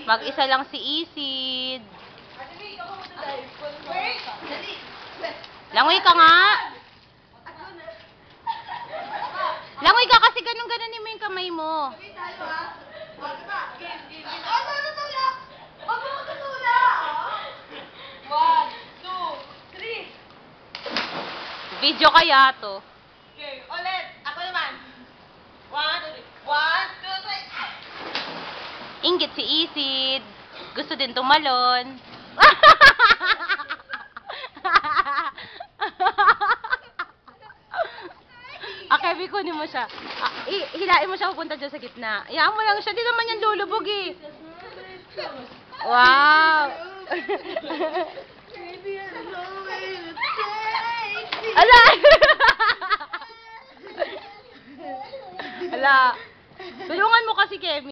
Mag-isa lang si Isid. Langoy ka nga. Langoy ka kasi ganun-ganunin mo yung kamay mo. Video kaya to. Okay, ulit. Ako naman. 1, 2, 3. Inggit si Isid. Gusto din tumalon. Okay, bikunin mo siya. Hilain mo siya pupunta dyan sa gitna. Iyaan mo lang siya. Di naman yan lulubog eh. Wow! Ala! Ala! Tulungan mo kasi, Kemi.